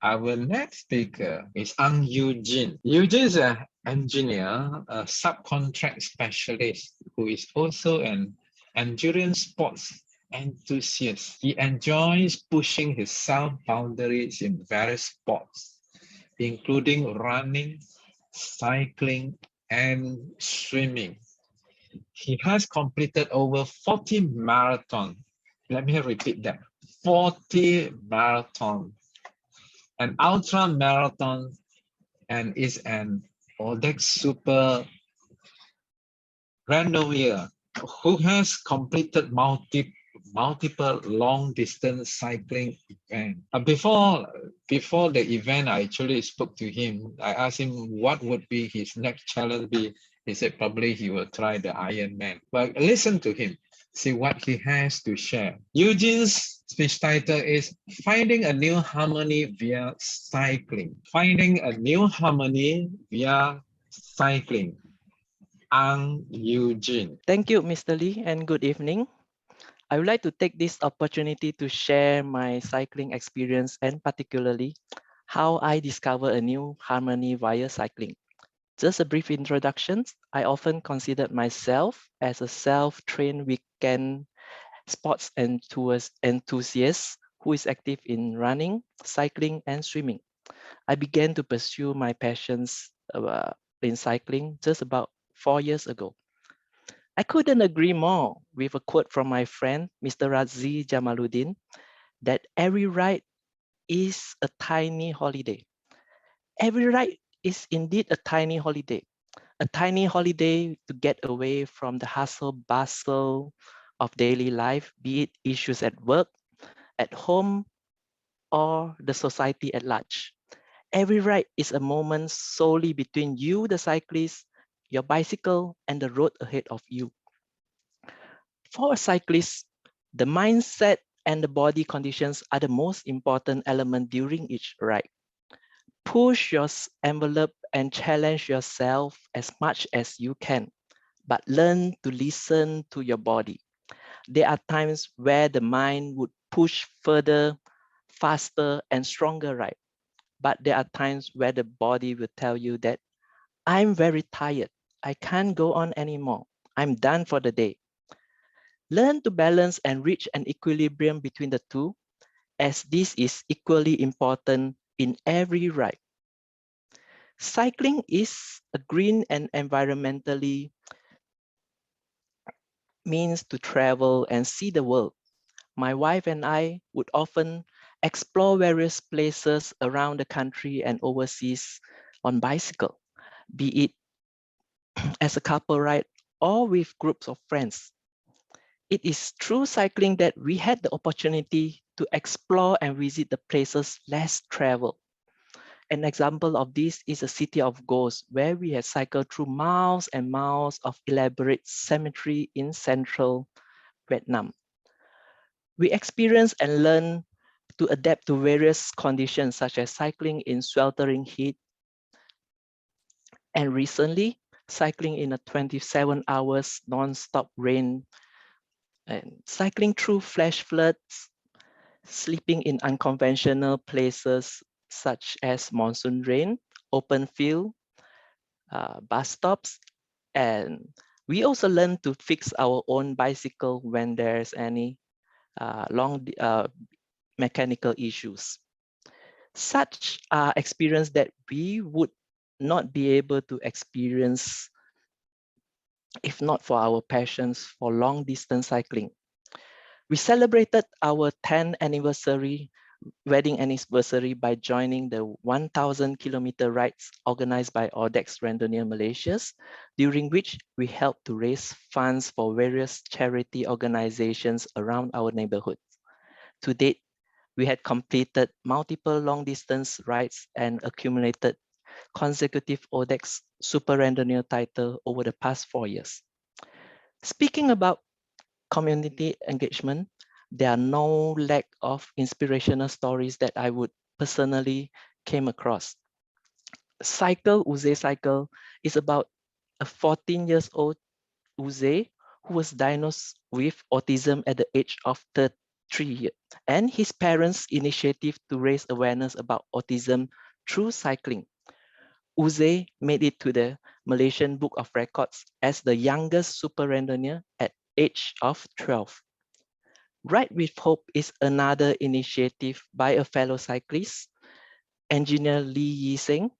Our next speaker is Ang Eugene. Eugene is an engineer, a subcontract specialist who is also an endurance sports enthusiast. He enjoys pushing his self-boundaries in various sports, including running, cycling, and swimming. He has completed over 40 marathons. Let me repeat that. 40 marathons, an ultra marathon, and is an Audax Super Randonneur who has completed multiple long distance cycling events. Before the event, I actually spoke to him. I asked him what would be his next challenge be. He said probably he will try the Ironman. But listen to him, see what he has to share. Eugene's speech title is Finding a New Harmony Via Cycling. Finding a New Harmony Via Cycling. Ang Eugene. Thank you, Mr. Lee, and good evening. I would like to take this opportunity to share my cycling experience and particularly how I discover a new harmony via cycling. Just a brief introduction. I often consider myself as a self-trained weekend sports enthusiast who is active in running, cycling, and swimming. I began to pursue my passions in cycling just about 4 years ago. I couldn't agree more with a quote from my friend, Mr. Razi Jamaluddin, that every ride is a tiny holiday. Every ride is indeed a tiny holiday to get away from the hustle bustle of daily life, be it issues at work, at home, or the society at large. Every ride is a moment solely between you, the cyclist, your bicycle, and the road ahead of you. For a cyclist, the mindset and the body conditions are the most important element during each ride. Push your envelope and challenge yourself as much as you can, but learn to listen to your body. There are times where the mind would push further, faster, and stronger, right? But there are times where the body will tell you that I'm very tired. I can't go on anymore. I'm done for the day. Learn to balance and reach an equilibrium between the two, as this is equally important in every ride. Cycling is a green and environmentally means to travel and see the world. My wife and I would often explore various places around the country and overseas on bicycle, be it as a couple ride or with groups of friends. It is through cycling that we had the opportunity to explore and visit the places less traveled. An example of this is the city of Ghosts, where we had cycled through miles and miles of elaborate cemetery in central Vietnam. We experienced and learned to adapt to various conditions, such as cycling in sweltering heat, and recently, cycling in a 27 hours non-stop rain, and cycling through flash floods, sleeping in unconventional places such as monsoon rain, open field, bus stops, and we also learn to fix our own bicycle when there's any long mechanical issues. Such experience that we would not be able to experience if not for our passions for long distance cycling. We celebrated our 10th wedding anniversary by joining the 1,000-kilometer rides organized by Audax Randonneur Malaysia, during which we helped to raise funds for various charity organizations around our neighborhood. To date, we had completed multiple long-distance rides and accumulated consecutive Audax Super Randonneur title over the past 4 years. Speaking about community engagement, there are no lack of inspirational stories that I would personally came across. Cycle is about a 14 years old Uze who was diagnosed with autism at the age of 3 years, and his parents' initiative to raise awareness about autism through cycling. Uze made it to the Malaysian Book of Records as the youngest super randonneur at age of 12. Ride with Hope is another initiative by a fellow cyclist, engineer Lee Yi-seng,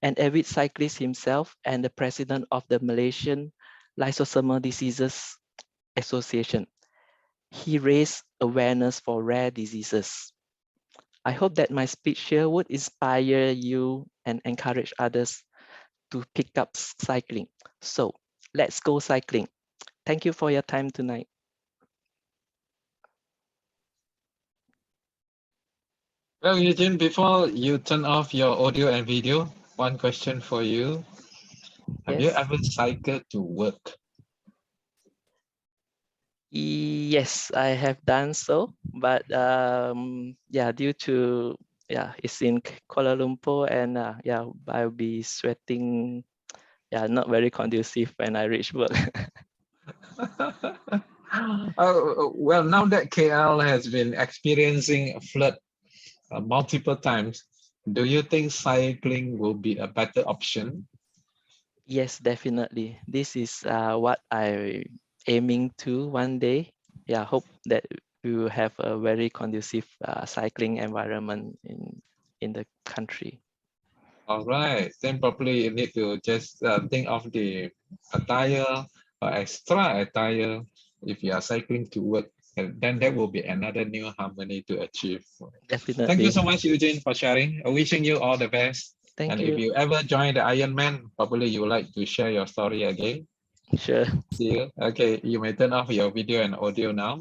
an avid cyclist himself and the president of the Malaysian Lysosomal Diseases Association. He raised awareness for rare diseases. I hope that my speech here would inspire you and encourage others to pick up cycling. So let's go cycling. Thank you for your time tonight. Well, Eugene, before you turn off your audio and video, one question for you. Have you Yes. ever cycled to work? Yes, I have done so, but yeah, due to it's in Kuala Lumpur, and yeah, I'll be sweating. Yeah, not very conducive when I reach work. Well, now that KL has been experiencing a flood multiple times, do you think cycling will be a better option? Yes, definitely. This is what I aiming to one day. Yeah, hope that we will have a very conducive cycling environment in the country. All right, then probably you need to just think of the attire or extra attire if you are cycling to work, and then that will be another new harmony to achieve. Thank you Definitely. so much, Eugene, for sharing. Wishing you all the best. Thank And if you. you ever join the Ironman, probably you would like to share your story again. Sure. See you. Okay, you may turn off your video and audio now.